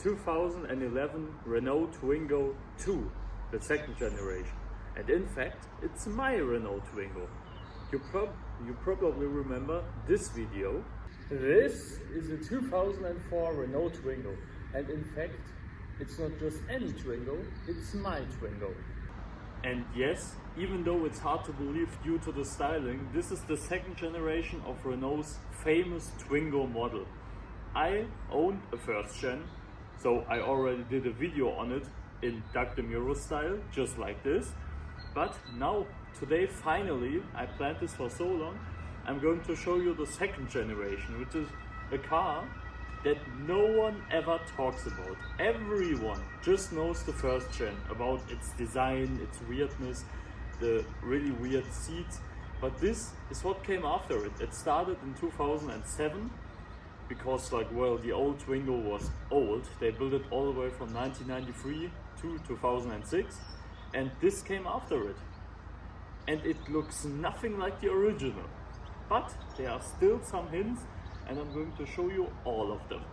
2011 Renault Twingo 2, the second generation. And in fact, it's my Renault Twingo. You probably remember this video. This is a 2004 Renault Twingo. And in fact, it's not just any Twingo, it's my Twingo. And yes, even though it's hard to believe due to the styling, this is the second generation of Renault's famous Twingo model. I owned a first gen, so I already did a video on it in DeMuro style, just like this. But now, today, finally, I planned this for so long, I'm going to show you the second generation, which is a car that no one ever talks about. Everyone just knows the first gen, about its design, its weirdness, the really weird seats. But this is what came after it. It started in 2007 because the old Twingo was old. They built it all the way from 1993 to 2006 and this came after it. And it looks nothing like the original. But there are still some hints and I'm going to show you all of them.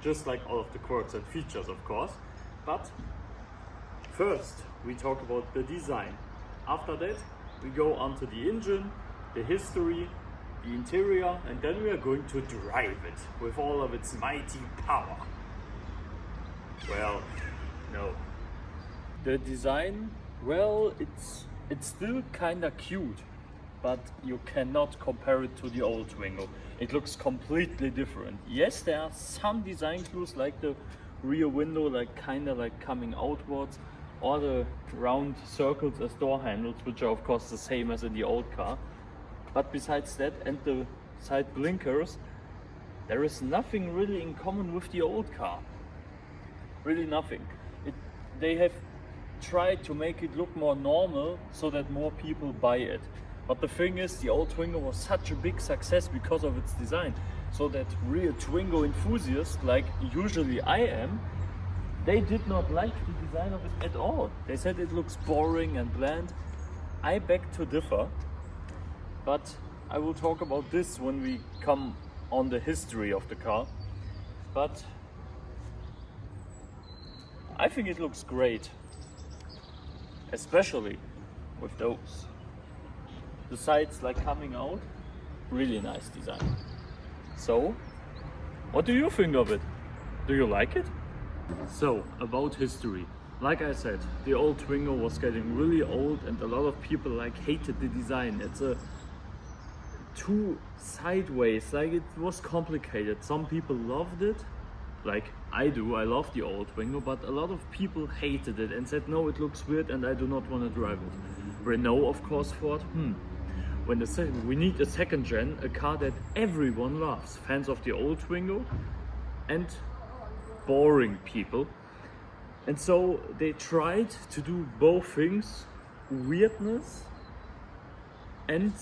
Just like all of the quirks and features, of course. But first, we talk about the design. After that, we go on to the engine, the history, the interior, and then we are going to drive it with all of its mighty power. Well, no. The design, well, it's still kinda cute, but you cannot compare it to the old Twingo. It looks completely different. Yes, there are some design clues like the rear window kinda coming outwards, or the round circles as door handles, which are of course the same as in the old car. But besides that and the side blinkers, there is nothing really in common with the old car. Really nothing. They have tried to make it look more normal so that more people buy it. But the thing is, the old Twingo was such a big success because of its design, so that real Twingo enthusiasts, like usually I am, they did not like the design of it at all. They said it looks boring and bland. I beg to differ, but I will talk about this when we come on the history of the car. But I think it looks great, especially with those. The sides coming out, really nice design. So, what do you think of it? Do you like it? So, about history. Like I said, the old Twingo was getting really old and a lot of people hated the design. It's a too sideways, it was complicated. Some people loved it, like I do, I love the old Twingo, but a lot of people hated it and said, no, it looks weird and I do not want to drive it. Renault, of course, thought, we need a second gen, a car that everyone loves. Fans of the old Twingo and boring people. And so they tried to do both things, weirdness and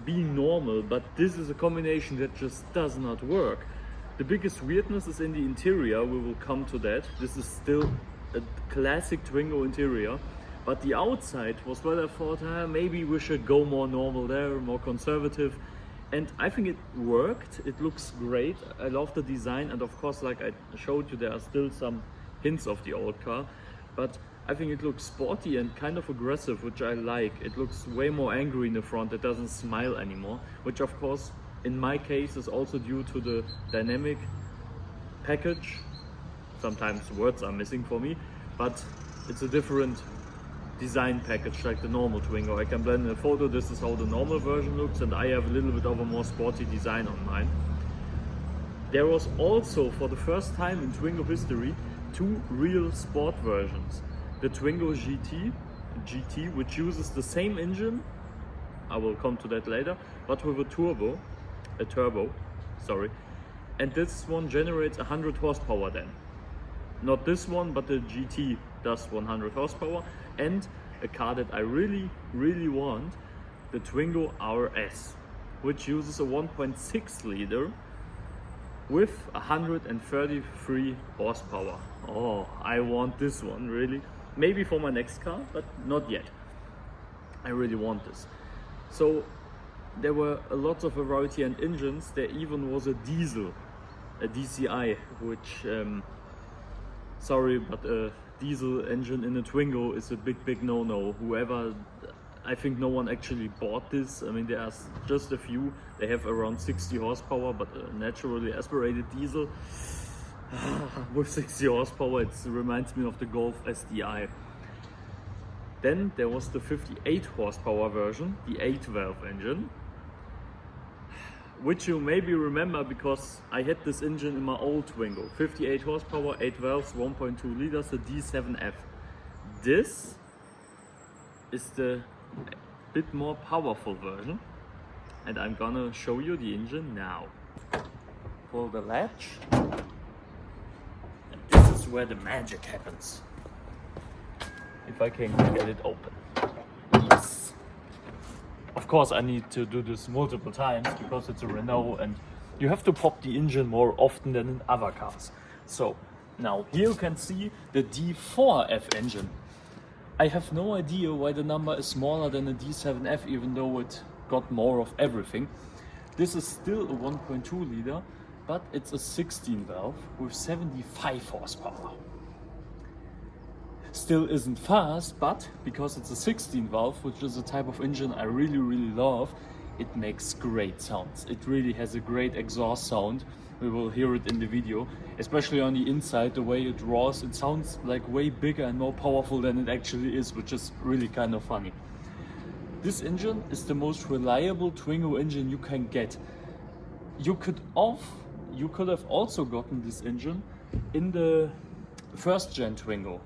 being normal, but this is a combination that just does not work. The biggest weirdness is in the interior, we will come to that. This is still a classic Twingo interior. But the outside was where I thought, maybe we should go more normal there, more conservative. And I think it worked, it looks great. I love the design and of course, like I showed you, there are still some hints of the old car. But I think it looks sporty and kind of aggressive, which I like. It looks way more angry in the front, it doesn't smile anymore. Which of course, in my case, is also due to the dynamic package. Sometimes words are missing for me, but it's a different design package like the normal Twingo. I can blend in a photo, this is how the normal version looks, and I have a little bit of a more sporty design on mine. There was also, for the first time in Twingo history, two real sport versions. The Twingo GT, which uses the same engine, I will come to that later, but with a turbo, and this one generates 100 horsepower then. Not this one, but the GT does 100 horsepower, and a car that I really, really want, the Twingo RS, which uses a 1.6 liter with 133 horsepower. Oh, I want this one, really. Maybe for my next car, but not yet. I really want this. So there were a lot of variety and engines. There even was a diesel, a DCI, which sorry, but a diesel engine in a Twingo is a big no-no. I think no one actually bought this. I mean, there are just a few. They have around 60 horsepower, but a naturally aspirated diesel with 60 horsepower, it reminds me of the Golf SDI. Then there was the 58 horsepower version, the 8-valve engine, which you maybe remember because I had this engine in my old Twingo. 58 horsepower, 8 valves, 1.2 liters, the D7F. This is the bit more powerful version, and I'm gonna show you the engine now. Pull the latch, and this is where the magic happens. If I can get it open. Yes. Of course I need to do this multiple times because it's a Renault and you have to pop the engine more often than in other cars. So now here you can see the D4F engine. I have no idea why the number is smaller than the D7F, even though it got more of everything. This is still a 1.2 liter, but it's a 16 valve with 75 horsepower. Still isn't fast, but because it's a 16 valve, which is a type of engine I really love, it makes great sounds. It really has a great exhaust sound. We will hear it in the video, especially on the inside, the way it roars. It sounds like way bigger and more powerful than it actually is, which is really kind of funny. This engine is the most reliable Twingo engine you can get. You could have also gotten this engine in the first gen Twingo,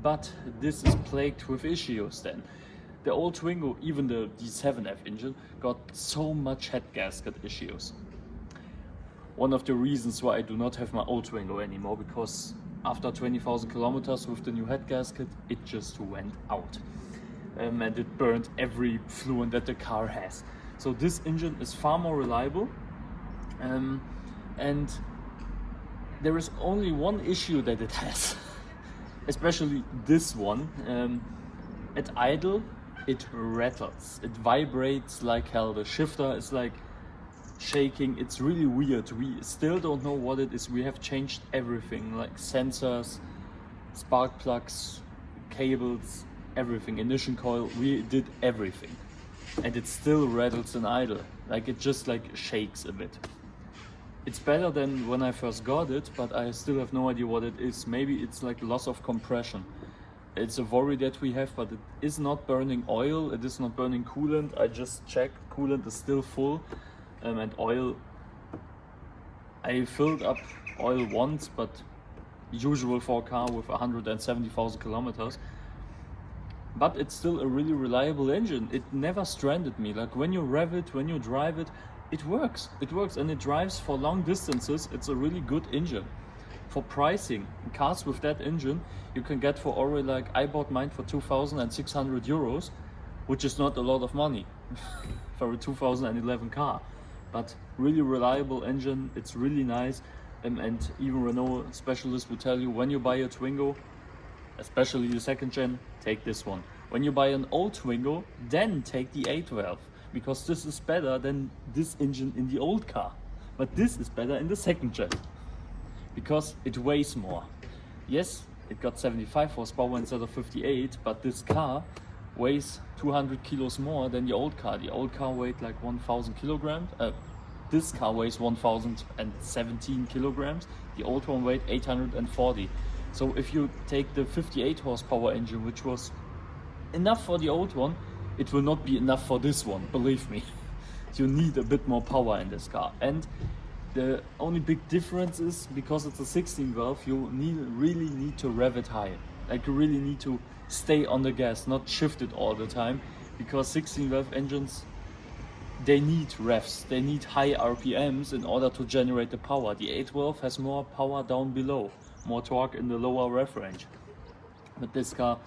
but this is plagued with issues then. The old Twingo, even the D7F engine, got so much head gasket issues. One of the reasons why I do not have my old Twingo anymore, because after 20,000 kilometers with the new head gasket, it just went out. And it burned every fluid that the car has. So this engine is far more reliable. And there is only one issue that it has, especially this one. At idle, it rattles, it vibrates like hell. The shifter is like shaking. It's really weird. We still don't know what it is. We have changed everything, like sensors, spark plugs, cables, everything, ignition coil. We did everything, and it still rattles in idle. Like it just like shakes a bit. It's better than when I first got it, but I still have no idea what it is. Maybe it's like loss of compression. It's a worry that we have, but it is not burning oil. It is not burning coolant. I just checked. Coolant is still full. And oil, I filled up oil once, but usual for a car with 170,000 kilometers. But it's still a really reliable engine. It never stranded me. Like when you rev it, when you drive it, it works. It works and it drives for long distances. It's a really good engine. For pricing, cars with that engine, you can get for already, like I bought mine for 2,600 euros, which is not a lot of money for a 2011 car. But really reliable engine, it's really nice, and even Renault specialists will tell you when you buy a Twingo, especially the second gen, take this one. When you buy an old Twingo, then take the 8 valve, because this is better than this engine in the old car. But this is better in the second gen, because it weighs more. Yes, it got 75 horsepower instead of 58, but this car weighs 200 kilos more than the old car. The old car weighed like 1,000 kilograms. This car weighs 1,017 kilograms. The old one weighed 840. So if you take the 58 horsepower engine, which was enough for the old one, it will not be enough for this one, believe me. You need a bit more power in this car. And the only big difference is, because it's a 16 valve, you really need to rev it high. Like you really need to stay on the gas, not shift it all the time, because 16 valve engines, they need revs, they need high RPMs in order to generate the power. The 8 valve has more power down below, more torque in the lower rev range. But this car,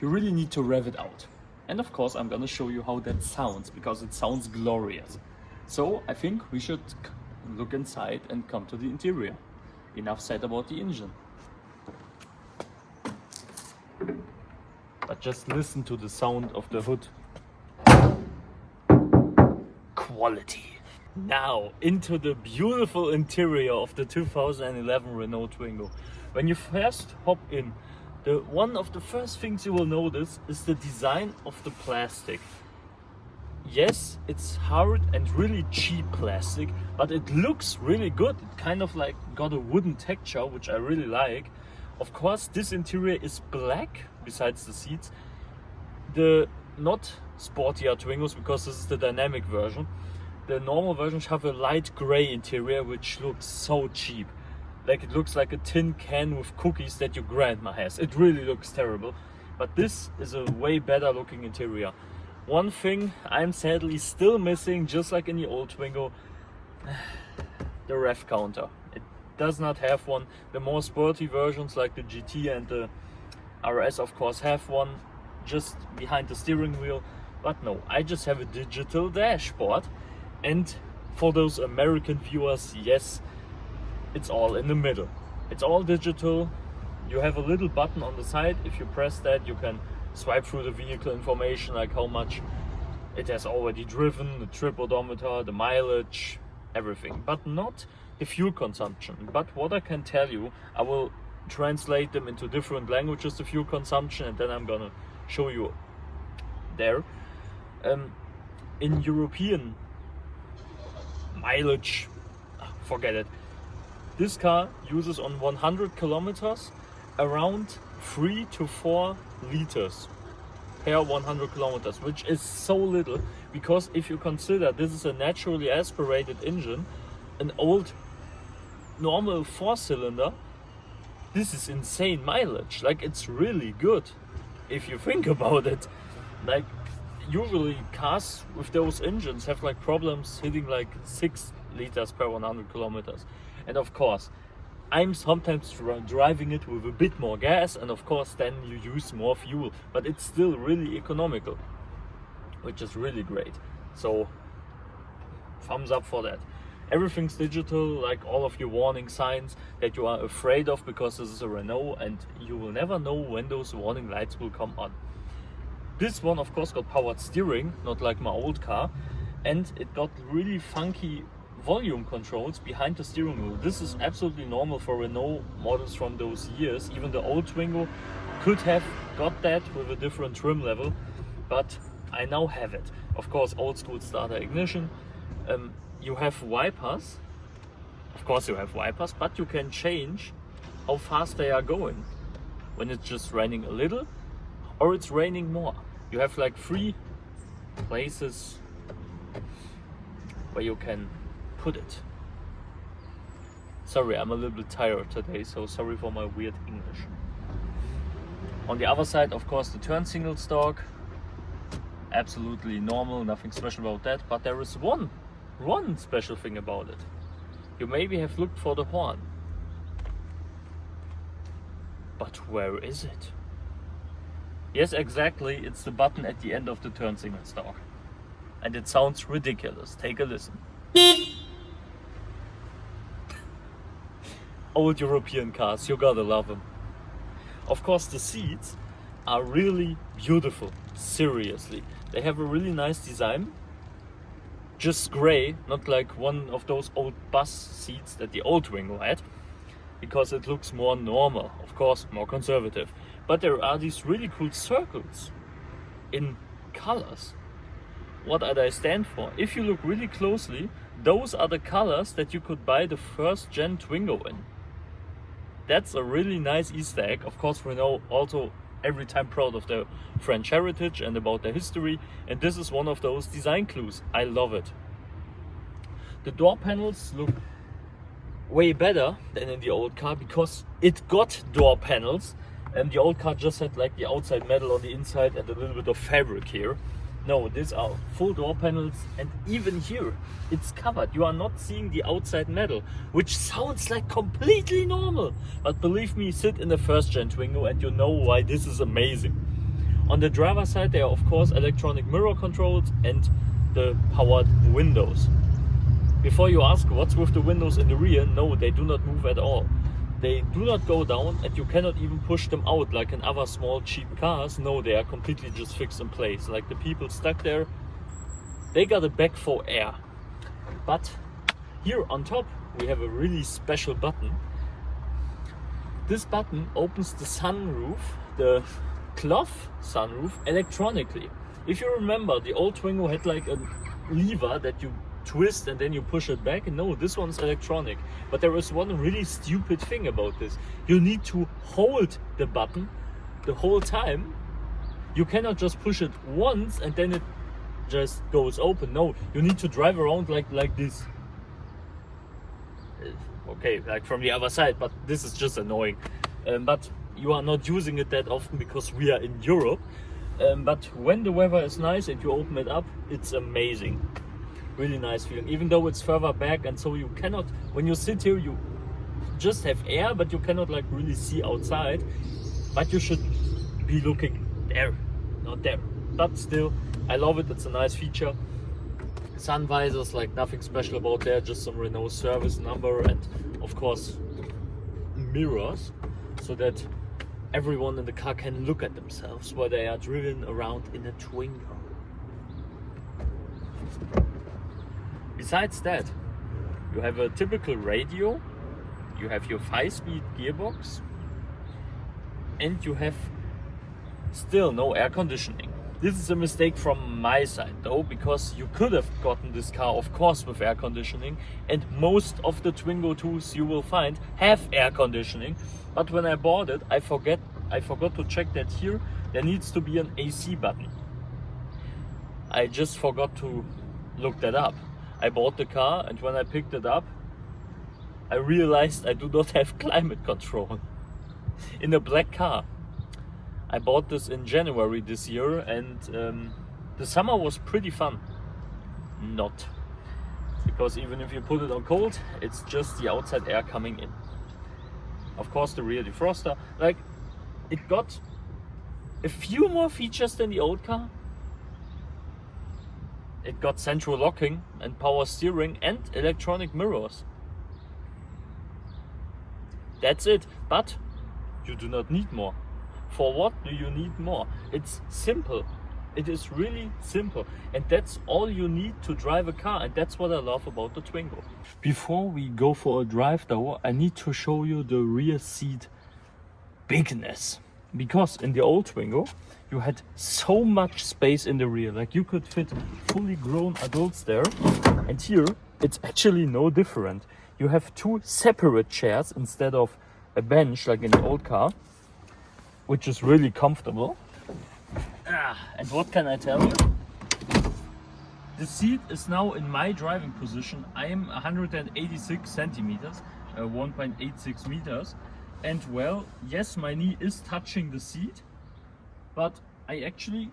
you really need to rev it out. And of course I'm gonna show you how that sounds, because it sounds glorious. So I think we should look inside and come to the interior. Enough said about the engine. But just listen to the sound of the hood. Quality. Now into the beautiful interior of the 2011 Renault Twingo. When you first hop in, one of the first things you will notice is the design of the plastic. Yes, it's hard and really cheap plastic, but it looks really good. It kind of like got a wooden texture, which I really like. Of course, this interior is black besides the seats. The not sportier Twingos, because this is the dynamic version. The normal versions have a light gray interior, which looks so cheap. Like it looks like a tin can with cookies that your grandma has. It really looks terrible. But this is a way better looking interior. One thing I'm sadly still missing, just like in the old Twingo, the rev counter. It does not have one. The more sporty versions like the GT and the RS of course have one just behind the steering wheel. But no, I just have a digital dashboard. And for those American viewers, yes, it's all in the middle. It's all digital. You have a little button on the side. If you press that, you can swipe through the vehicle information, like how much it has already driven, the trip odometer, the mileage, everything, but not the fuel consumption. But what I can tell you, I will translate them into different languages, the fuel consumption, and then I'm gonna show you there. In European mileage, forget it. This car uses on 100 kilometers around 3 to 4 liters per 100 kilometers, which is so little, because if you consider this is a naturally aspirated engine, an old normal 4-cylinder, this is insane mileage. Like, it's really good if you think about it. Like, usually cars with those engines have like problems hitting like 6 liters per 100 kilometers. And of course, I'm sometimes driving it with a bit more gas, and of course then you use more fuel, but it's still really economical, which is really great. So thumbs up for that. Everything's digital, like all of your warning signs that you are afraid of, because this is a Renault and you will never know when those warning lights will come on. This one of course got powered steering, not like my old car, and it got really funky volume controls behind the steering wheel. This is absolutely normal for Renault models from those years. Even the old Twingo could have got that with a different trim level, but I now have it. Of course, old school starter ignition. You have wipers. Of course you have wipers, but you can change how fast they are going. When it's just raining a little or it's raining more. You have like 3 places where you can put it. Sorry, I'm a little bit tired today, so sorry for my weird English. On the other side, of course, the turn signal stalk. Absolutely normal, nothing special about that, but there is one special thing about it. You maybe have looked for the horn. But where is it? Yes, exactly, it's the button at the end of the turn signal stalk. And it sounds ridiculous. Take a listen. Old European cars, you gotta love them. Of course, the seats are really beautiful, seriously. They have a really nice design. Just grey, not like one of those old bus seats that the old Twingo had, because it looks more normal, of course, more conservative. But there are these really cool circles in colors. What do they stand for? If you look really closely, those are the colors that you could buy the first gen Twingo in. That's a really nice Easter egg. Of course, Renault also every time proud of their French heritage and about their history, and this is one of those design clues. I love it. The door panels look way better than in the old car, because it got door panels, and the old car just had like the outside metal on the inside and a little bit of fabric here. No, these are full door panels, and even here it's covered. You are not seeing the outside metal, which sounds like completely normal. But believe me, sit in the first gen Twingo and you know why this is amazing. On the driver's side, there are of course electronic mirror controls and the powered windows. Before you ask what's with the windows in the rear, no, they do not move at all. They do not go down, and you cannot even push them out like in other small cheap cars. No, they are completely just fixed in place. Like the people stuck there, they got a back for air. But here on top we have a really special button. This button opens the sunroof, the cloth sunroof, electronically. If you remember, the old Twingo had like a lever that you twist and then you push it back. No, this one's electronic. But there is one really stupid thing about this. You need to hold the button the whole time. You cannot just push it once and then it just goes open. No, you need to drive around like this. Okay, like from the other side, but this is just annoying. But you are not using it that often because we are in Europe. But when the weather is nice and you open it up, it's amazing. Really nice feeling, even though it's further back, and so you cannot, when you sit here, you just have air, but you cannot like really see outside. But you should be looking there, not there. But still, I love it. It's a nice feature. Sun visors, like nothing special about there, just some Renault service number, and of course mirrors, so that everyone in the car can look at themselves while they are driven around in a Twingo. Besides that, you have a typical radio, you have your 5-speed gearbox, and you have still no air conditioning. This is a mistake from my side though, because you could have gotten this car, of course, with air conditioning, and most of the Twingo 2s you will find have air conditioning. But when I bought it, I forgot to check that here there needs to be an AC button. I just forgot to look that up. I bought the car, and when I picked it up, I realized I do not have climate control in a black car. I bought this in January this year, and the summer was pretty fun. Not. Because even if you put it on cold, it's just the outside air coming in. Of course, the rear defroster, like, it got a few more features than the old car. It got central locking and power steering and electronic mirrors. That's it, but you do not need more. For what do you need more? It's simple. It is really simple, and that's all you need to drive a car, and that's what I love about the Twingo. Before we go for a drive though, I need to show you the rear seat bigness. Because in the old Twingo, you had so much space in the rear, like you could fit fully grown adults there, and here it's actually no different. You have two separate chairs instead of a bench like in the old car, which is really comfortable. And what can I tell you? The seat is now in my driving position. I am 186 centimeters, 1.86 meters. And well, yes, my knee is touching the seat, but I actually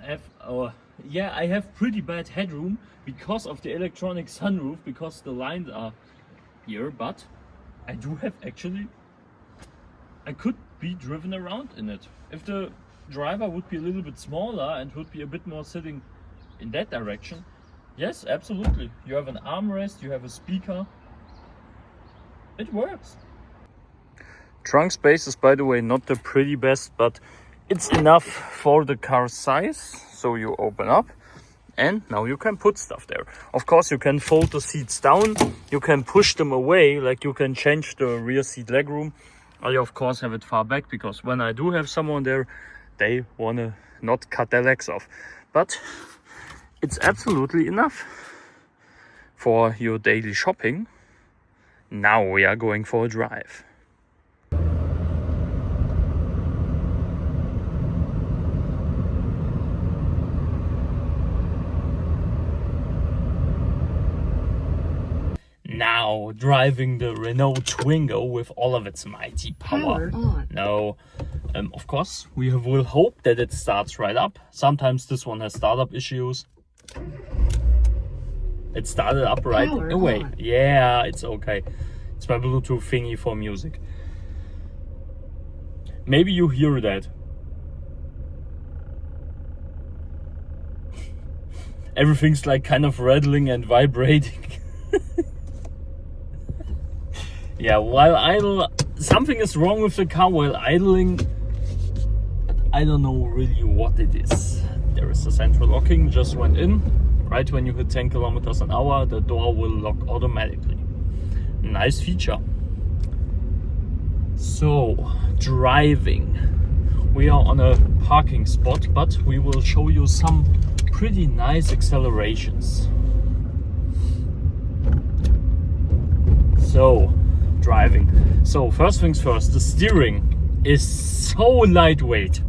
have, I have pretty bad headroom because of the electronic sunroof, because the lines are here, but I do have actually, I could be driven around in it. If the driver would be a little bit smaller and would be a bit more sitting in that direction, yes, absolutely. You have an armrest, you have a speaker. It works. Trunk space is, by the way, not the pretty best, but it's enough for the car size. So you open up and now you can put stuff there. Of course, you can fold the seats down, you can push them away, like you can change the rear seat legroom. I of course have it far back because when I do have someone there, they want to not cut their legs off. But it's absolutely enough for your daily shopping. Now we are going for a drive. Now driving the Renault Twingo with all of its mighty power. Now, of course, we will hope that it starts right up. Sometimes this one has startup issues. It started up right away. Yeah, it's okay. It's my Bluetooth thingy for music. Maybe you hear that. Everything's like kind of rattling and vibrating. Yeah, while idle, something is wrong with the car while idling. I don't know really what it is. There is a central locking, just went in. Right when you hit 10 kilometers an hour, the door will lock automatically. Nice feature. So, driving. We are on a parking spot, but we will show you some pretty nice accelerations. So, driving. So, first things first, the steering is so lightweight.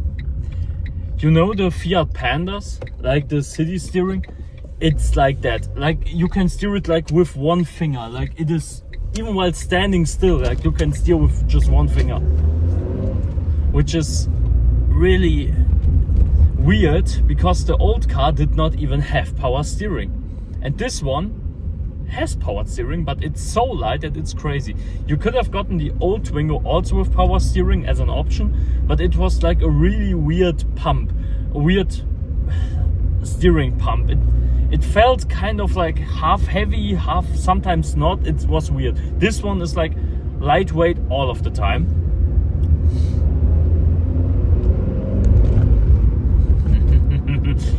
You know the Fiat Pandas, like the city steering? It's like that. Like you can steer it like with one finger. Like it is, even while standing still, like you can steer with just one finger. Which is really weird because the old car did not even have power steering. And this one has power steering, but it's so light that it's crazy. You could have gotten the old Twingo also with power steering as an option, but it was like a really weird pump, a weird steering pump. It felt kind of like half heavy, half sometimes not. It was weird. This one is like lightweight all of the time.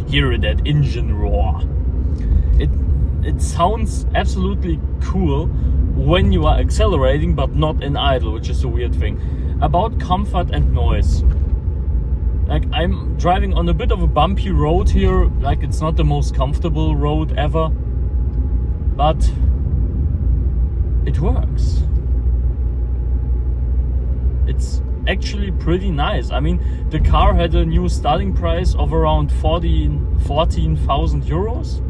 Hear that engine roar. It sounds absolutely cool when you are accelerating, but not in idle, which is a weird thing. About comfort and noise. Like I'm driving on a bit of a bumpy road here, like it's not the most comfortable road ever, but it works. It's actually pretty nice. I mean, the car had a new starting price of around 14,000 euros.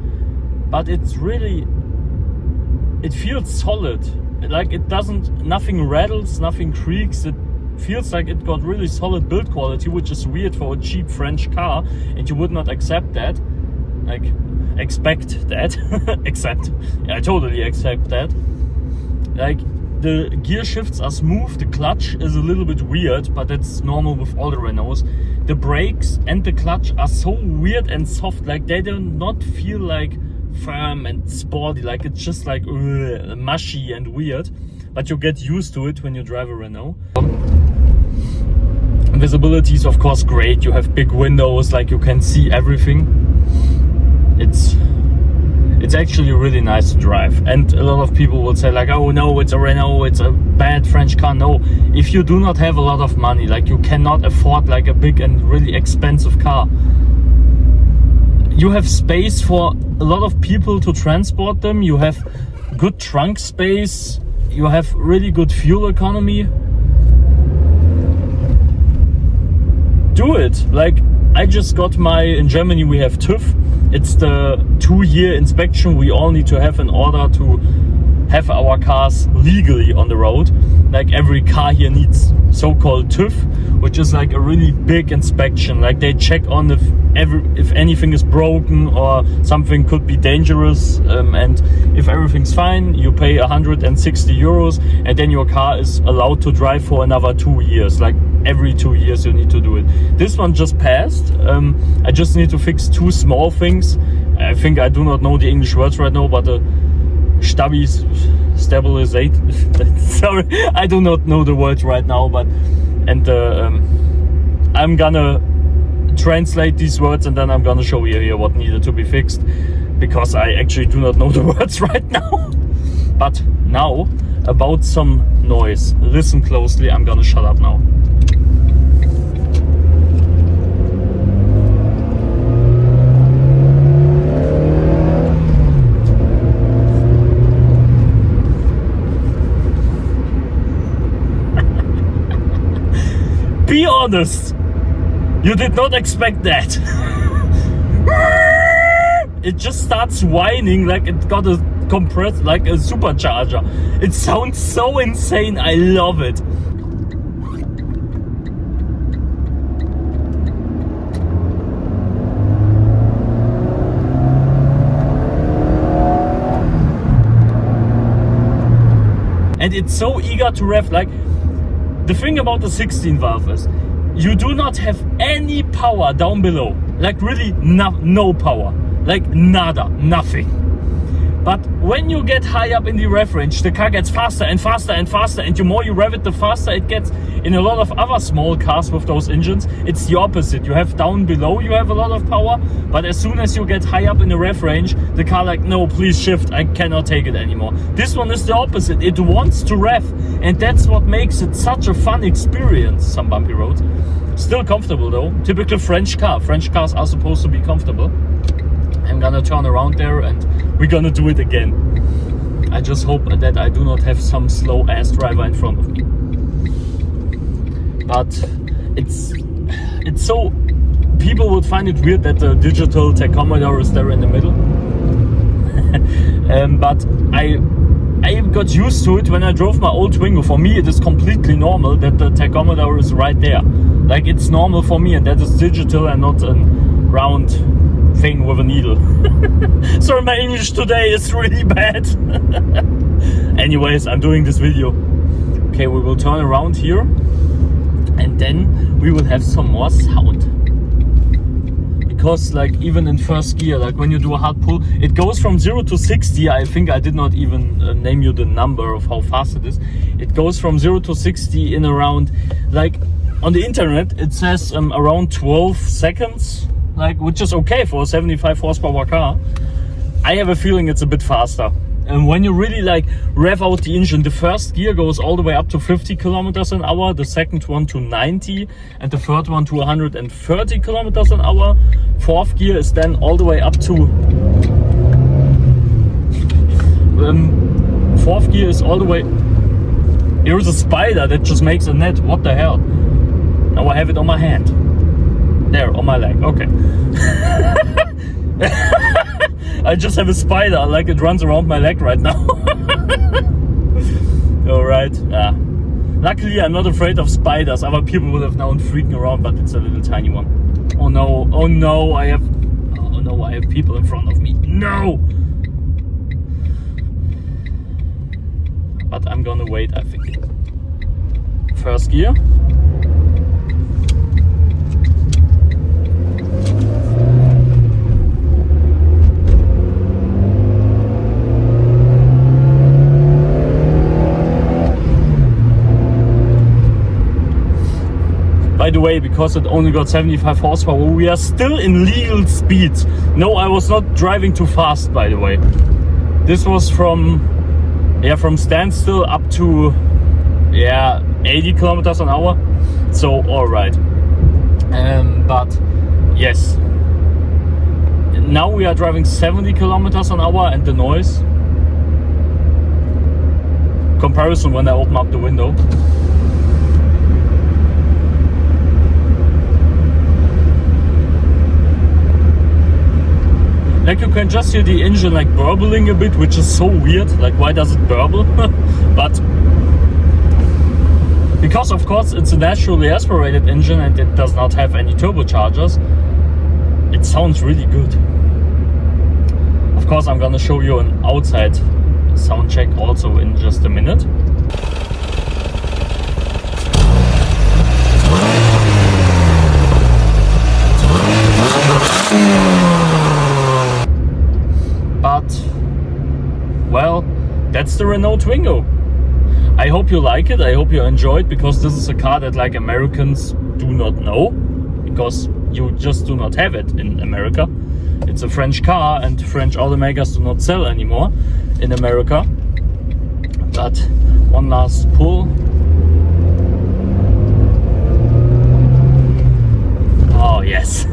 But it's really, it feels solid. Like it doesn't, nothing rattles, nothing creaks. It feels like it got really solid build quality, which is weird for a cheap French car, and you would not accept that. Like, expect that. I totally accept that. Like, the gear shifts are smooth, the clutch is a little bit weird, but that's normal with all the Renaults. The brakes and the clutch are so weird and soft, like they do not feel like firm and sporty, like it's just like mushy and weird, but you get used to it when you drive a Renault. Visibility is of course great. You have big windows, like you can see everything. It's actually really nice to drive, and a lot of people will say like, oh no, it's a Renault, it's a bad French car. No, if you do not have a lot of money, like you cannot afford like a big and really expensive car, you have space for a lot of people to transport them. You have good trunk space. You have really good fuel economy. Do it. Like I just got in Germany we have TÜV. It's the 2-year inspection we all need to have in order to have our cars legally on the road. Like every car here needs so-called TÜV, which is like a really big inspection. Like they check on if anything is broken or something could be dangerous, and if everything's fine, you pay 160 euros, and then your car is allowed to drive for another 2 years. Like every 2 years you need to do it. This one just passed. I just need to fix 2 small things. I think I do not know the English words right now, but stabilizate. Sorry, I do not know the words right now, but I'm gonna translate these words and then I'm gonna show you here what needed to be fixed, because I actually do not know the words right now. But now about some noise. Listen closely. I'm gonna shut up now. Be honest, you did not expect that. It just starts whining like it got a compressed, like a supercharger. It sounds so insane, I love it. And it's so eager to rev. Like, the thing about the 16 valve is you do not have any power down below, like really no power, like nada, nothing. But when you get high up in the rev range, the car gets faster and faster and faster, and the more you rev it, the faster it gets. In a lot of other small cars with those engines, it's the opposite. You have down below, you have a lot of power, but as soon as you get high up in the rev range, the car like, no, please shift, I cannot take it anymore. This one is the opposite. It wants to rev, and that's what makes it such a fun experience, some bumpy roads. Still comfortable though. Typical French car. French cars are supposed to be comfortable. I'm gonna turn around there and we're gonna do it again. I just hope that I do not have some slow ass driver in front of me. But it's so, people would find it weird that the digital tachometer is there in the middle. But I got used to it when I drove my old Twingo. For me it is completely normal that the tachometer is right there. Like, it's normal for me, and that is digital and not a round thing with a needle. Sorry, my English today is really bad. Anyways, I'm doing this video. Okay, we will turn around here and then we will have some more sound. Because like even in first gear, like when you do a hard pull, it goes from 0 to 60. I think I did not even name you the number of how fast it is. It goes from 0 to 60 in around, like on the internet it says around 12 seconds. Like, which is okay for a 75 horsepower car. I have a feeling it's a bit faster. And when you really like rev out the engine, the first gear goes all the way up to 50 kilometers an hour, the second one to 90, and the third one to 130 kilometers an hour. Fourth gear is then all the way up to fourth gear is all the way. Here's a spider that just makes a net. What the hell? Now I have it on my hand. There, on my leg. Okay. I just have a spider, like it runs around my leg right now. Alright. Luckily I'm not afraid of spiders. Other people would have known freaking around, but it's a little tiny one. Oh no, oh no, I have people in front of me. No! But I'm gonna wait, I think. First gear. By the way, because it only got 75 horsepower, we are still in legal speeds. No, I was not driving too fast, by the way. This was from standstill up to 80 kilometers an hour. So all right. But yes, now we are driving 70 kilometers an hour, and the noise comparison when I open up the window. Like, you can just hear the engine like burbling a bit, which is so weird. Like, why does it burble? But because of course it's a naturally aspirated engine and it does not have any turbochargers, it sounds really good. Of course I'm gonna show you an outside sound check also in just a minute. But, well, that's the Renault Twingo. I hope you like it, I hope you enjoy it, because this is a car that like Americans do not know, because you just do not have it in America. It's a French car and French automakers do not sell anymore in America. But one last pull. Oh yes.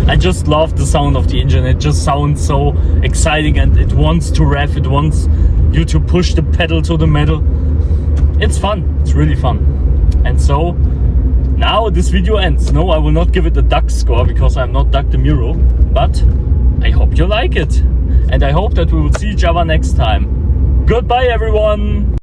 I just love the sound of the engine. It just sounds so exciting and it wants to rev. It wants you to push the pedal to the metal. It's fun. It's really fun. And so now this video ends. No, I will not give it a duck score because I'm not Duck DeMuro. But I hope you like it. And I hope that we will see each other next time. Goodbye everyone.